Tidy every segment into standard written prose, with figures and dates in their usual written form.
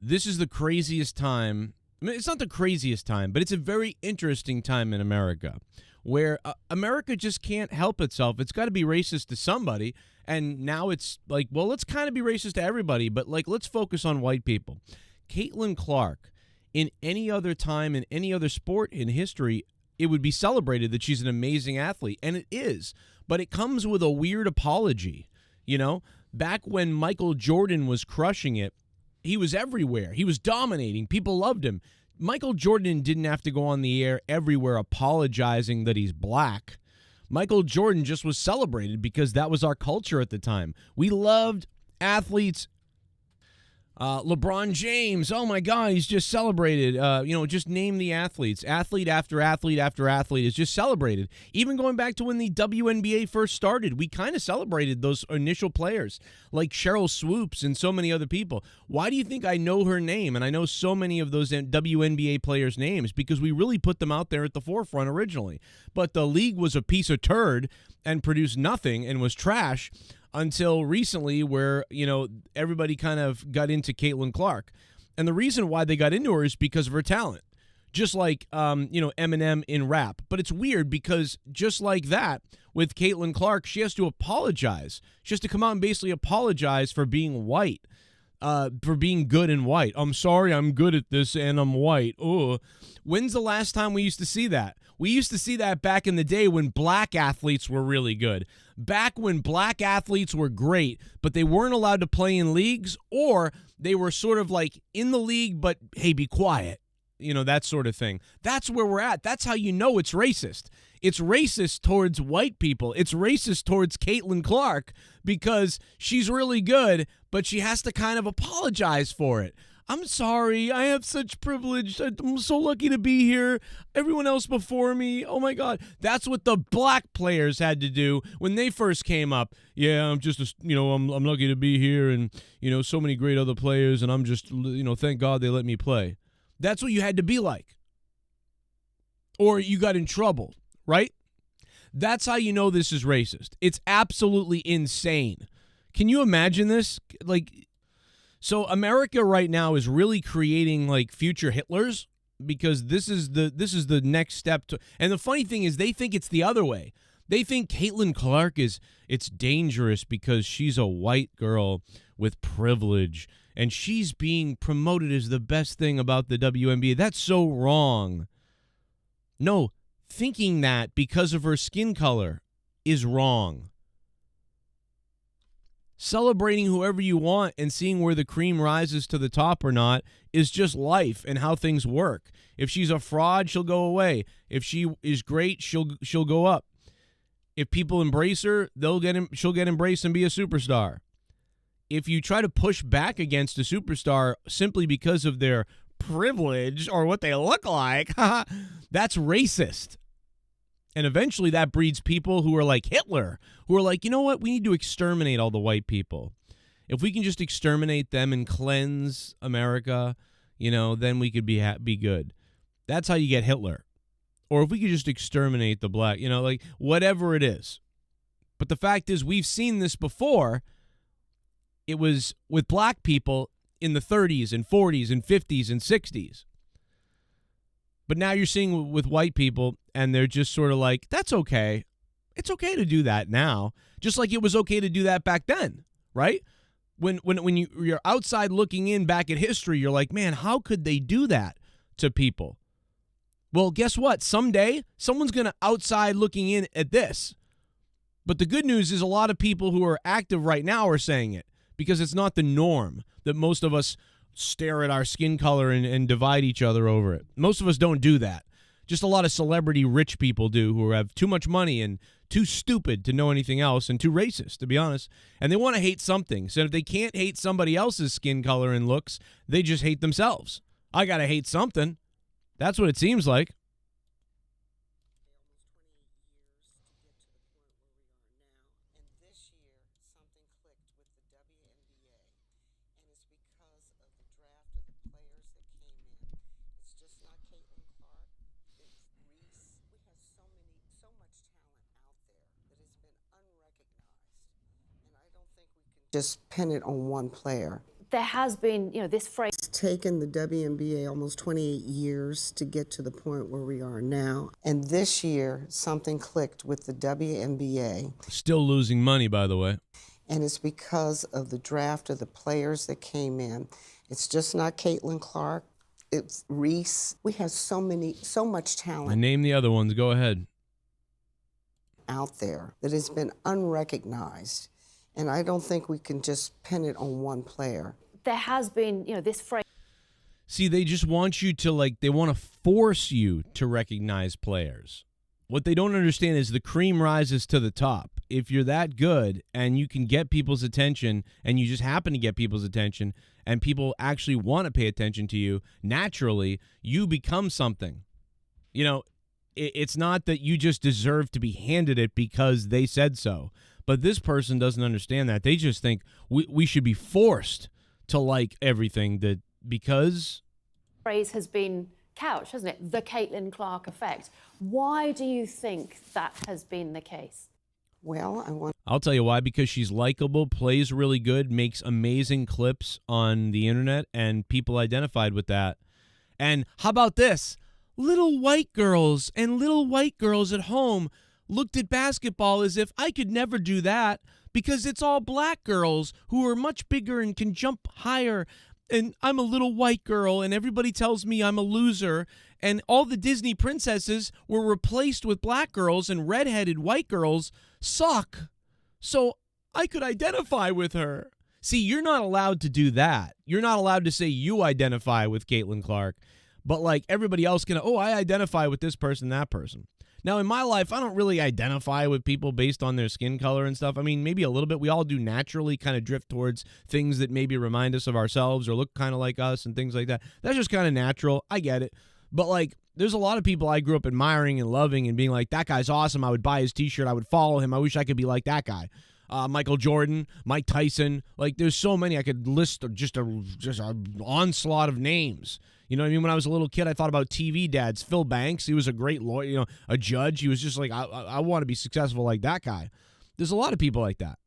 This is the craziest time. I mean, it's not the craziest time, but it's a very interesting time in America where America just can't help itself. It's got to be racist to somebody. And now it's like, well, let's kind of be racist to everybody, but like, let's focus on white people. Caitlin Clark, in any other time, in any other sport in history, it would be celebrated that she's an amazing athlete. And it is. But it comes with a weird apology. You know, back when Michael Jordan was crushing it, he was everywhere. He was dominating. People loved him. Michael Jordan didn't have to go on the air everywhere apologizing that he's black. Michael Jordan just was celebrated because that was our culture at the time. We loved athletes. LeBron James, oh my God, he's just celebrated. Just name the athletes. Athlete after athlete after athlete is just celebrated. Even going back to when the WNBA first started, we kind of celebrated those initial players like Cheryl Swoops and so many other people. Why do you think I know her name and I know so many of those WNBA players' names? Because we really put them out there at the forefront originally. But the league was a piece of turd and produced nothing and was trash until recently where, everybody kind of got into Caitlin Clark. And the reason why they got into her is because of her talent. Just like, Eminem in rap. But it's weird because just like that, with Caitlin Clark, she has to apologize. She has to come out and basically apologize for being white. For being good and white. I'm sorry, I'm good at this and I'm white. Oh, when's the last time we used to see that? We used to see that back in the day when black athletes were really good. Back when black athletes were great, but they weren't allowed to play in leagues, or they were sort of like in the league, but hey, be quiet. That sort of thing. That's where we're at. That's how you know it's racist. It's racist towards white people. It's racist towards Caitlin Clark because she's really good, but she has to kind of apologize for it. I'm sorry. I have such privilege. I'm so lucky to be here. Everyone else before me. Oh my God. That's what the black players had to do when they first came up. Yeah, I'm just, I'm lucky to be here and, so many great other players and I'm just, thank God they let me play. That's what you had to be like. Or you got in trouble, right? That's how you know this is racist. It's absolutely insane. Can you imagine this? So America right now is really creating like future Hitlers because this is the next step to. And the funny thing is they think it's the other way. They think Caitlin Clark it's dangerous because she's a white girl with privilege and she's being promoted as the best thing about the WNBA. That's so wrong. No, thinking that because of her skin color is wrong. Celebrating whoever you want and seeing where the cream rises to the top or not is just life and how things work. If she's a fraud, she'll go away. If she is great, she'll go up. If people embrace her, she'll get embraced and be a superstar. If you try to push back against a superstar simply because of their privilege or what they look like, that's racist. And eventually that breeds people who are like Hitler, who are like, you know what? We need to exterminate all the white people. If we can just exterminate them and cleanse America, then we could be good. That's how you get Hitler. Or if we could just exterminate the black, whatever it is. But the fact is, we've seen this before. It was with black people in the 30s and 40s and 50s and 60s. But now you're seeing with white people, and they're just sort of like, that's okay. It's okay to do that now. Just like it was okay to do that back then, right? When you're outside looking in back at history, you're like, man, how could they do that to people? Well, guess what? Someday, someone's going to outside looking in at this. But the good news is a lot of people who are active right now are saying it because it's not the norm that most of us stare at our skin color and divide each other over it. Most of us don't do that. Just a lot of celebrity rich people do who have too much money and too stupid to know anything else and too racist, to be honest. And they want to hate something. So if they can't hate somebody else's skin color and looks, they just hate themselves. I got to hate something. That's what it seems like. Just pin it on one player. There has been, this phrase. It's taken the WNBA almost 28 years to get to the point where we are now. And this year, something clicked with the WNBA. Still losing money, by the way. And it's because of the draft of the players that came in. It's just not Caitlin Clark. It's Reese. We have so much talent. And name the other ones. Go ahead. Out there that has been unrecognized. And I don't think we can just pin it on one player. There has been, this phrase. See, they just want you to, they want to force you to recognize players. What they don't understand is the cream rises to the top. If you're that good and you can get people's attention and you just happen to get people's attention and people actually want to pay attention to you, naturally, you become something. It's not that you just deserve to be handed it because they said so. But this person doesn't understand that. They just think we should be forced to like everything that because. Phrase has been couched, hasn't it? The Caitlin Clark effect. Why do you think that has been the case? Well, I'll tell you why. Because she's likable, plays really good, makes amazing clips on the internet, and people identified with that. And how about this? Little white girls at home looked at basketball as if I could never do that because it's all black girls who are much bigger and can jump higher. And I'm a little white girl and everybody tells me I'm a loser. And all the Disney princesses were replaced with black girls and redheaded white girls suck. So I could identify with her. See, you're not allowed to do that. You're not allowed to say you identify with Caitlin Clark. But everybody else can, I identify with this person, that person. Now, in my life, I don't really identify with people based on their skin color and stuff. I mean, maybe a little bit. We all do naturally kind of drift towards things that maybe remind us of ourselves or look kind of like us and things like that. That's just kind of natural. I get it. But, there's a lot of people I grew up admiring and loving and being like, that guy's awesome. I would buy his T-shirt. I would follow him. I wish I could be like that guy. Michael Jordan, Mike Tyson. There's so many. I could list just an onslaught of names. You know what I mean? When I was a little kid, I thought about TV dads. Phil Banks, he was a great lawyer, a judge. He was just like, I want to be successful like that guy. There's a lot of people like that.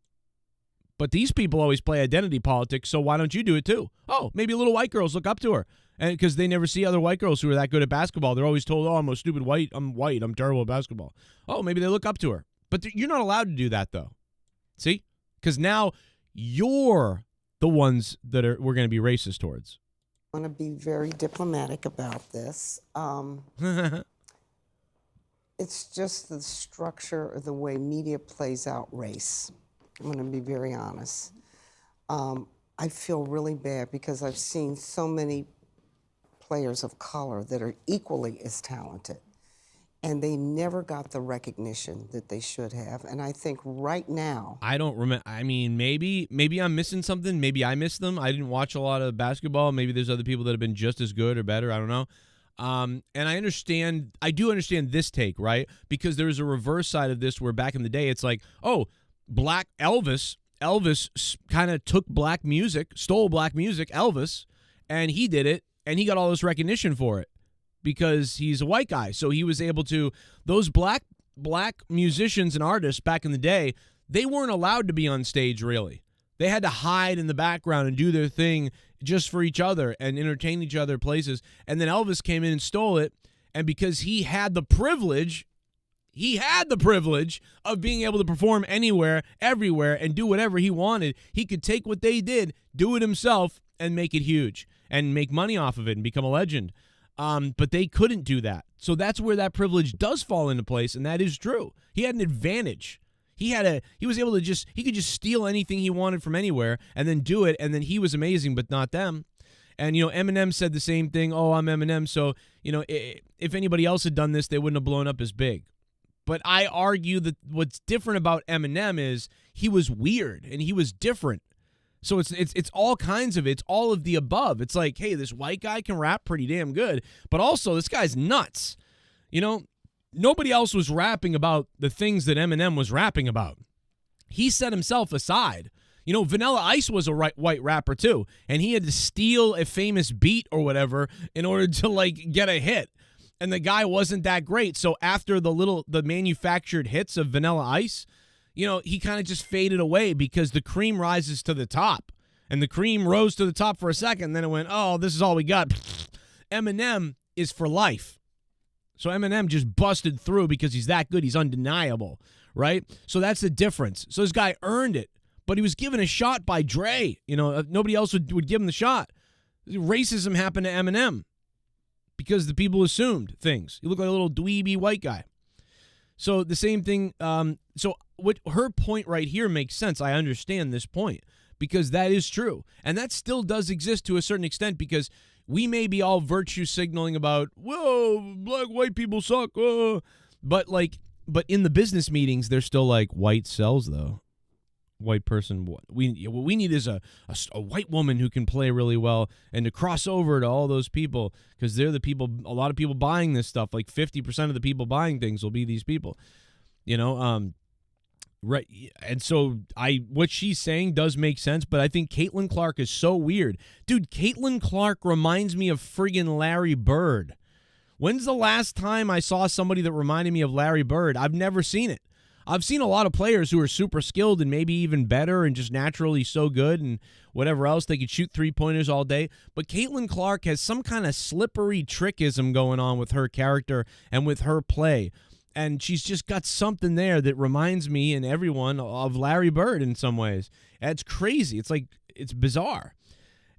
But these people always play identity politics, so why don't you do it too? Oh, maybe little white girls look up to her. And because they never see other white girls who are that good at basketball. They're always told, I'm a stupid white. I'm white. I'm terrible at basketball. Oh, maybe they look up to her. But you're not allowed to do that, though. See? Because now you're the ones that we're going to be racist towards. I want to be very diplomatic about this. It's just the structure of the way media plays out race. I'm going to be very honest. I feel really bad because I've seen so many players of color that are equally as talented, and they never got the recognition that they should have. And I think right now, I don't remember. I mean, maybe I'm missing something. Maybe I missed them. I didn't watch a lot of basketball. Maybe there's other people that have been just as good or better. I don't know. And I do understand this take, right? Because there is a reverse side of this where back in the day, it's like, black Elvis kind of took black music, stole black music, Elvis, and he did it, and he got all this recognition for it. Because he's a white guy. So he was able to, those black musicians and artists back in the day, they weren't allowed to be on stage really. They had to hide in the background and do their thing just for each other and entertain each other places. And then Elvis came in and stole it. And because he had the privilege of being able to perform anywhere, everywhere, and do whatever he wanted, he could take what they did, do it himself, and make it huge and make money off of it and become a legend. But they couldn't do that. So that's where that privilege does fall into place, and that is true. He had an advantage. He could just steal anything he wanted from anywhere and then do it, and then he was amazing, but not them. And, Eminem said the same thing. Oh, I'm Eminem, so, if anybody else had done this, they wouldn't have blown up as big. But I argue that what's different about Eminem is he was weird, and he was different. So it's all kinds of it's all of the above. It's like, hey, this white guy can rap pretty damn good, but also this guy's nuts. Nobody else was rapping about the things that Eminem was rapping about. He set himself aside. Vanilla Ice was a white rapper too, and he had to steal a famous beat or whatever in order to get a hit. And the guy wasn't that great. So after the manufactured hits of Vanilla Ice, he kind of just faded away because the cream rises to the top. And the cream rose to the top for a second, then it went, oh, this is all we got. Eminem is for life. So Eminem just busted through because he's that good. He's undeniable, right? So that's the difference. So this guy earned it, but he was given a shot by Dre. Nobody else would give him the shot. Racism happened to Eminem because the people assumed things. You look like a little dweeby white guy. So the same thing. So what her point right here makes sense. I understand this point because that is true. And that still does exist to a certain extent because we may be all virtue signaling about, whoa, black white people suck. But in the business meetings, they're still like, white sells though. White person. What we need is a white woman who can play really well and to cross over to all those people because they're the people. A lot of people buying this stuff. Like 50% of the people buying things will be these people. Right. And so what she's saying does make sense, but I think Caitlin Clark is so weird, dude. Caitlin Clark reminds me of friggin' Larry Bird. When's the last time I saw somebody that reminded me of Larry Bird? I've never seen it. I've seen a lot of players who are super skilled and maybe even better and just naturally so good and whatever else. They could shoot three-pointers all day. But Caitlin Clark has some kind of slippery trickism going on with her character and with her play. And she's just got something there that reminds me and everyone of Larry Bird in some ways. It's crazy. It's bizarre.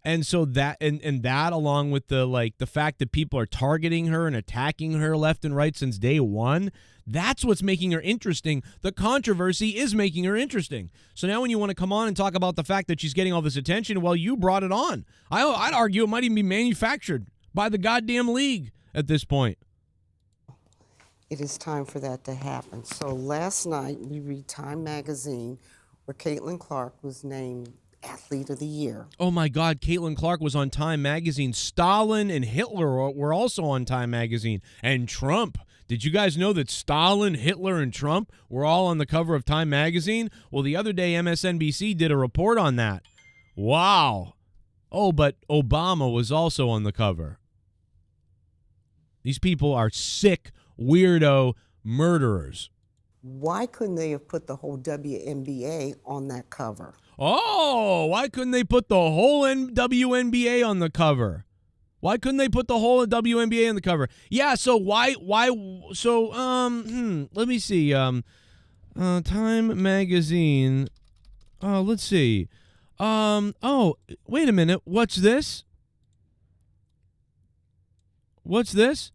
And so that and that along with the fact that people are targeting her and attacking her left and right since day one, that's what's making her interesting. The controversy is making her interesting. So now when you want to come on and talk about the fact that she's getting all this attention, well, you brought it on. I'd argue it might even be manufactured by the goddamn league at this point. It is time for that to happen. So last night we read Time magazine where Caitlin Clark was named Athlete of the Year. Oh my God, Caitlin Clark was on Time magazine. Stalin and Hitler were also on Time magazine. And Trump. Did you guys know that Stalin, Hitler, and Trump were all on the cover of Time magazine? Well, the other day MSNBC did a report on that. Wow. Oh, but Obama was also on the cover. These people are sick, weirdo murderers. Why couldn't they have put the whole WNBA on that cover? Oh, why couldn't they put the whole WNBA on the cover? Why couldn't they put the whole WNBA on the cover? Yeah, so let me see. Time magazine. Let's see. Wait a minute. What's this? What's this?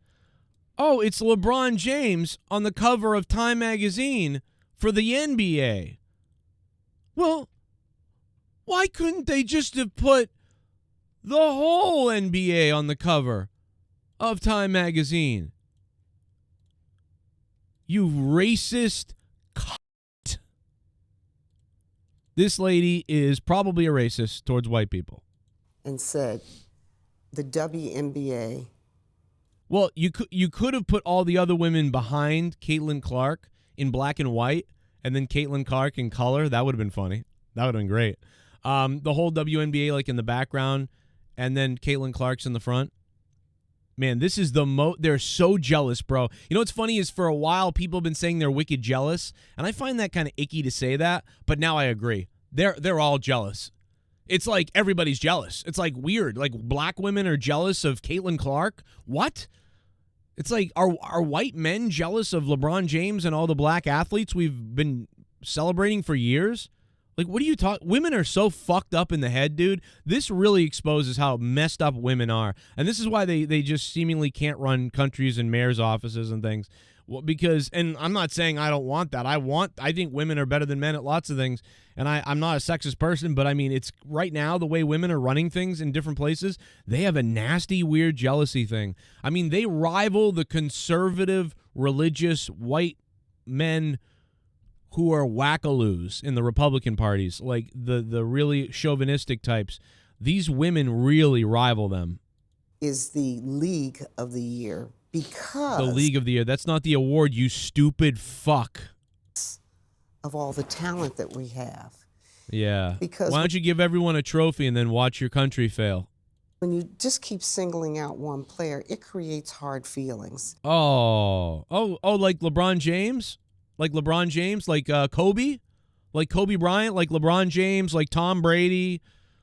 Oh, it's LeBron James on the cover of Time magazine for the NBA. Well, why couldn't they just have put the whole NBA on the cover of Time magazine? You racist cunt. This lady is probably a racist towards white people. And said, the WNBA. Well, you could have put all the other women behind Caitlin Clark in black and white, and then Caitlin Clark in color. That would have been funny. That would have been great. The whole WNBA like in the background, and then Caitlin Clark's in the front. Man, this is they're so jealous, bro. You know what's funny is for a while people have been saying they're wicked jealous, and I find that kind of icky to say that, but now I agree. They're all jealous. It's like everybody's jealous. It's like weird. Like black women are jealous of Caitlin Clark. What? It's like, are white men jealous of LeBron James and all the black athletes we've been celebrating for years? Like, what are you talking? Women are so fucked up in the head, dude. This really exposes how messed up women are. And this is why they just seemingly can't run countries and mayor's offices and things. Well, because, and I'm not saying I don't want that. I think women are better than men at lots of things. And I'm not a sexist person, but I mean, it's right now the way women are running things in different places. They have a nasty, weird jealousy thing. I mean, they rival the conservative, religious white men who are wackaloos in the Republican parties, like the really chauvinistic types. These women really rival them. Is the League of the Year because... The League of the Year. That's not the award, you stupid fuck. Of all the talent that we have. Yeah. Because why don't you give everyone a trophy and then watch your country fail? When you just keep singling out one player, it creates hard feelings. Oh, like LeBron James? Like LeBron James? Like Kobe? Like Kobe Bryant? Like LeBron James? Like Tom Brady?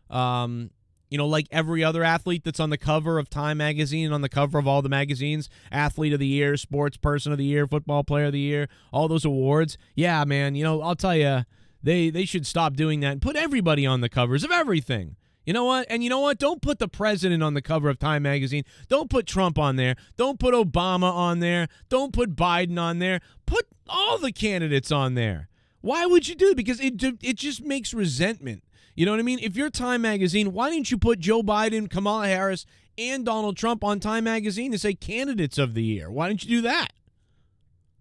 Like every other athlete that's on the cover of Time magazine, on the cover of all the magazines, athlete of the year, sports person of the year, football player of the year, all those awards. Yeah, man, I'll tell you, they should stop doing that and put everybody on the covers of everything. You know what? And you know what? Don't put the president on the cover of Time magazine. Don't put Trump on there. Don't put Obama on there. Don't put Biden on there. Put all the candidates on there. Why would you do it? Because it just makes resentment. You know what I mean? If you're Time magazine, why didn't you put Joe Biden, Kamala Harris, and Donald Trump on Time magazine and say candidates of the year? Why didn't you do that?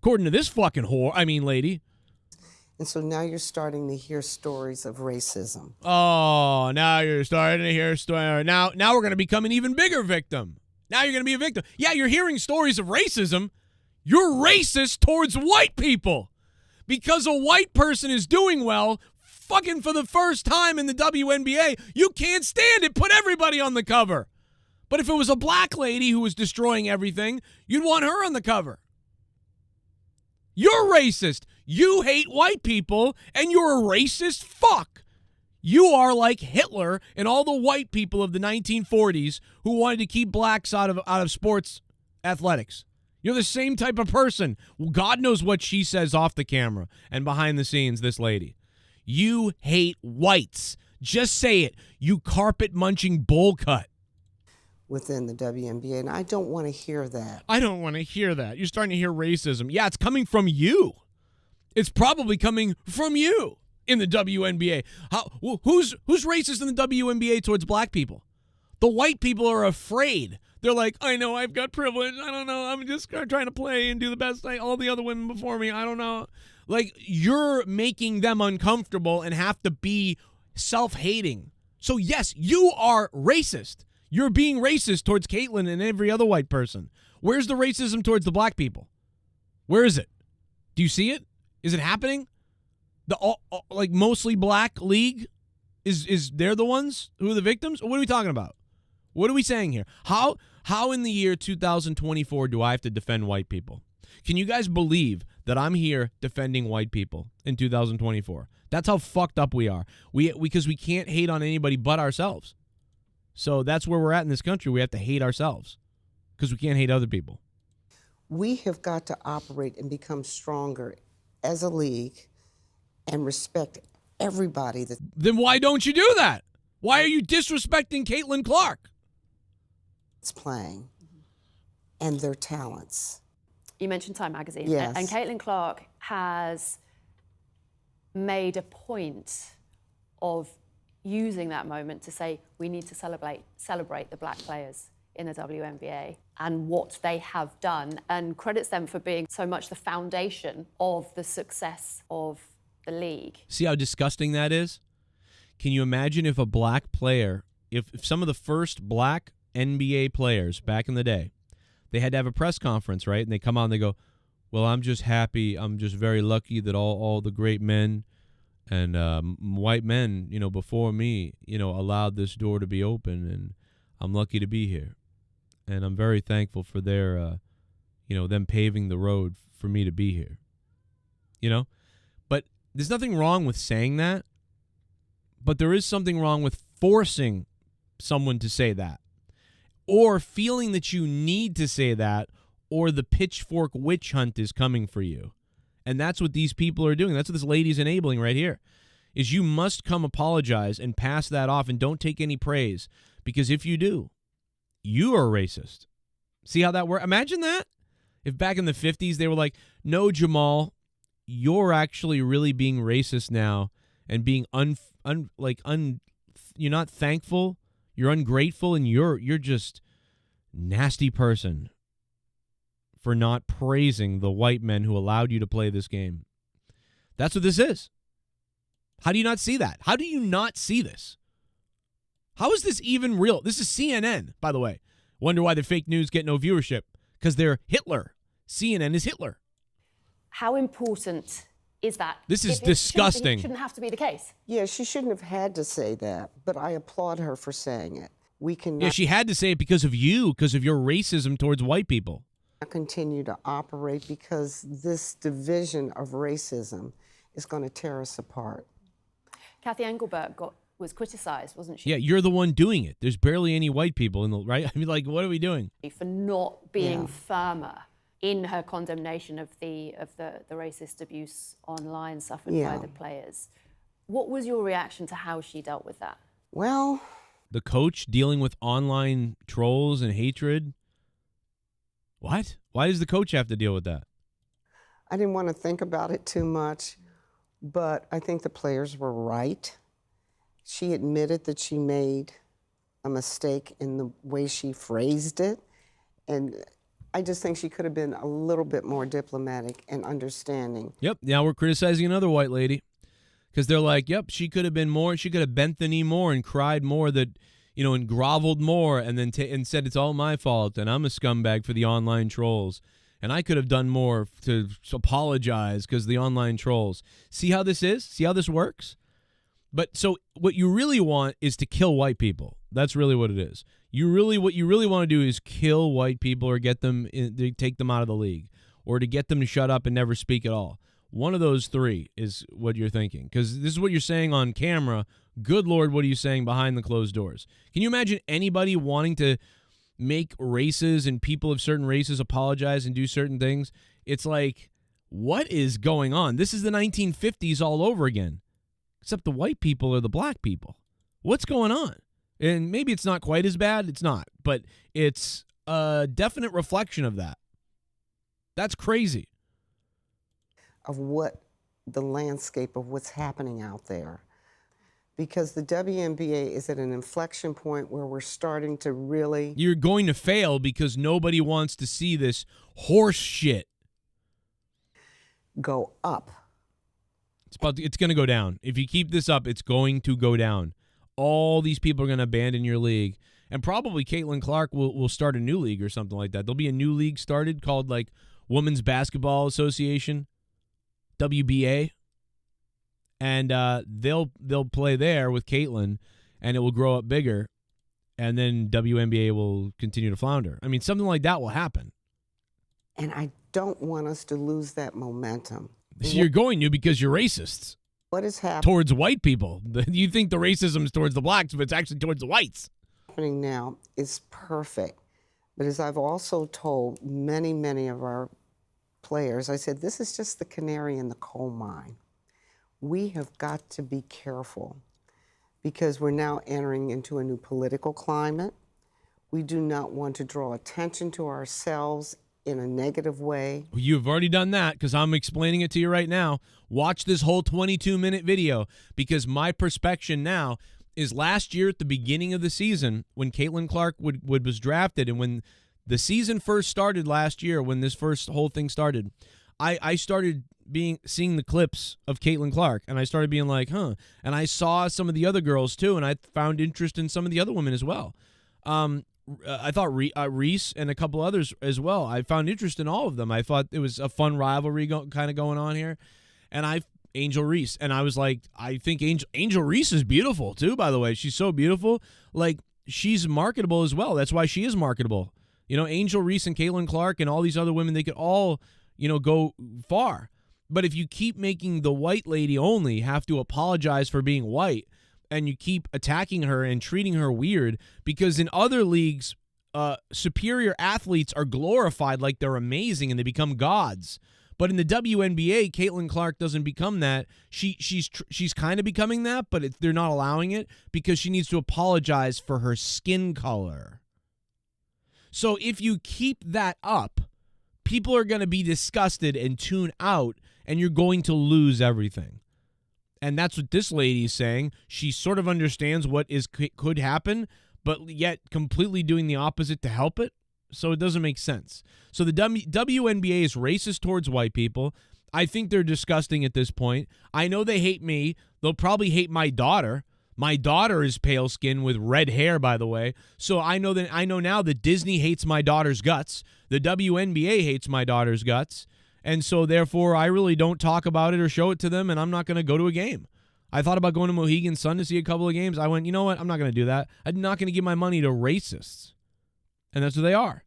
According to this fucking lady. And so now you're starting to hear stories of racism. Oh, now you're starting to hear stories. Now we're going to become an even bigger victim. Now you're going to be a victim. Yeah, you're hearing stories of racism. You're racist towards white people. Because a white person is doing well, fucking for the first time in the WNBA, you can't stand it. Put everybody on the cover. But if it was a black lady who was destroying everything, you'd want her on the cover. You're racist. You hate white people, and you're a racist fuck. You are like Hitler and all the white people of the 1940s who wanted to keep blacks out of sports athletics. You're the same type of person. Well, God knows what she says off the camera and behind the scenes, this lady. You hate whites. Just say it. You carpet-munching bowl cut. Within the WNBA, and I don't want to hear that. I don't want to hear that. You're starting to hear racism. Yeah, it's coming from you. It's probably coming from you in the WNBA. Who's racist in the WNBA towards black people? The white people are afraid. They're like, I know I've got privilege. I don't know. I'm just trying to play and do the best. All the other women before me, I don't know. Like, you're making them uncomfortable and have to be self-hating. So, yes, you are racist. You're being racist towards Caitlyn and every other white person. Where's the racism towards the black people? Where is it? Do you see it? Is it happening? The mostly black league is they're the ones who are the victims? Or what are we talking about? What are we saying here? How in the year 2024 do I have to defend white people? Can you guys believe that I'm here defending white people in 2024? That's how fucked up we are. Because we can't hate on anybody but ourselves. So that's where we're at in this country. We have to hate ourselves because we can't hate other people. We have got to operate and become stronger as a league and respect everybody. Then why don't you do that? Why are you disrespecting Caitlin Clark? It's playing and their talents. You mentioned Time magazine. Yes. And Caitlin Clark has made a point of using that moment to say we need to celebrate the black players in the WNBA and what they have done, and credits them for being so much the foundation of the success of the league. See how disgusting that is? Can you imagine if a black player, if some of the first black NBA players back in the day, they had to have a press conference, right? And they come out and they go, well, I'm just happy. I'm just very lucky that all the great men and white men, before me, allowed this door to be open, and I'm lucky to be here. And I'm very thankful for their, them paving the road for me to be here. But there's nothing wrong with saying that, but there is something wrong with forcing someone to say that, or feeling that you need to say that, or the pitchfork witch hunt is coming for you. And that's what these people are doing. That's what this lady's enabling right here, is you must come apologize and pass that off and don't take any praise, because if you do, you are racist. See how that works? Imagine that. If back in the 50s they were like, no, Jamal, you're actually really being racist now and being you're not thankful, you're ungrateful, and you're just nasty person for not praising the white men who allowed you to play this game. That's what this is. How do you not see that? How do you not see this? How is this even real? This is CNN, by the way. Wonder why the fake news get no viewership. Because they're Hitler. CNN is Hitler. How important is that? This is disgusting. It shouldn't have to be the case. Yeah, she shouldn't have had to say that, but I applaud her for saying it. We cannot. Yeah, she had to say it because of you, because of your racism towards white people. Continue to operate because this division of racism is going to tear us apart. Kathy Engelbert got was criticised, wasn't she? Yeah, you're the one doing it. There's barely any white people in the right. I mean, like, what are we doing? For not being Yeah. firmer in her condemnation of the racist abuse online suffered by Yeah. the players. What was your reaction to how she dealt with that? Well, The coach dealing with online trolls and hatred. What? Why does the coach have to deal with that? I didn't want to think about it too much, but I think the players were right. She admitted that she made a mistake in the way she phrased it, and I just think she could have been a little bit more diplomatic and understanding. Yep. Now we're criticizing another white lady because they're like, yep, she could have been more. She could have bent the knee more and cried more, that, you know, and groveled more, and then and said it's all my fault and I'm a scumbag for the online trolls. And I could have done more to apologize because the online trolls. See how this is? See how this works? But so what you really want is to kill white people. That's really what it is. What you really want to do is kill white people, or get them to take them out of the league, or to get them to shut up and never speak at all. One of those three is what you're thinking, because this is what you're saying on camera. Good Lord, what are you saying behind the closed doors? Can you imagine anybody wanting to make races and people of certain races apologize and do certain things? It's like, what is going on? This is the 1950s all over again, except the white people are the black people. What's going on? And maybe it's not quite as bad. It's not, but it's a definite reflection of that. That's crazy. Of what the landscape of what's happening out there. Because the WNBA is at an inflection point where we're starting to really You're going to fail because nobody wants to see this horse shit. go up. It's going to go down. If you keep this up, it's going to go down. All these people are going to abandon your league. And probably Caitlin Clark will start a new league or something like that. There'll be a new league started called like Women's Basketball Association, WBA. And they'll play there with Caitlin, and it will grow up bigger, and then WNBA will continue to flounder. I mean, something like that will happen. And I don't want us to lose that momentum. You're going to, because you're racists What is towards white people. You think the racism is towards the blacks, but it's actually towards the whites. happening now is perfect. But as I've also told many, many of our players, I said, this is just the canary in the coal mine. We have got to be careful because we're now entering into a new political climate. We do not want to draw attention to ourselves in a negative way. You've already done that because I'm explaining it to you right now. Watch this whole 22-minute video, because my perspective now is last year at the beginning of the season when Caitlin Clark was drafted, and when the season first started last year, when this first whole thing started, I started seeing the clips of Caitlin Clark, and I started being like, huh. And I saw some of the other girls too, and I found interest in some of the other women as well. I thought Reese and a couple others as well. I found interest in all of them. I thought it was a fun rivalry kind of going on here. And Angel Reese, and I was like, I think Angel Reese is beautiful too, by the way. She's so beautiful. Like, she's marketable as well. That's why she is marketable. You know, Angel Reese and Caitlin Clark and all these other women, they could all, you know, go far. But if you keep making the white lady only have to apologize for being white, and you keep attacking her and treating her weird, because in other leagues, superior athletes are glorified like they're amazing and they become gods. But in the WNBA, Caitlin Clark doesn't become that. She's kind of becoming that, but they're not allowing it because she needs to apologize for her skin color. So if you keep that up, people are going to be disgusted and tune out, and you're going to lose everything. And that's what this lady is saying. She sort of understands what could happen, but yet completely doing the opposite to help it. So it doesn't make sense. So the WNBA is racist towards white people. I think they're disgusting at this point. I know they hate me. They'll probably hate my daughter. My daughter is pale skin with red hair, by the way. So I know now that Disney hates my daughter's guts. The WNBA hates my daughter's guts. And so, therefore, I really don't talk about it or show it to them, and I'm not going to go to a game. I thought about going to Mohegan Sun to see a couple of games. I went, you know what? I'm not going to do that. I'm not going to give my money to racists. And that's what they are.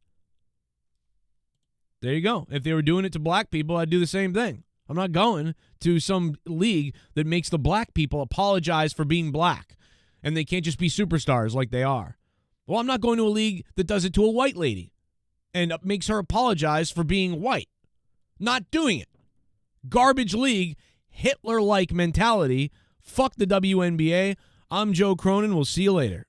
There you go. If they were doing it to black people, I'd do the same thing. I'm not going to some league that makes the black people apologize for being black. and they can't just be superstars like they are. Well, I'm not going to a league that does it to a white lady and makes her apologize for being white. Not doing it. Garbage league, Hitler-like mentality. Fuck the WNBA. I'm Joe Cronin. We'll see you later.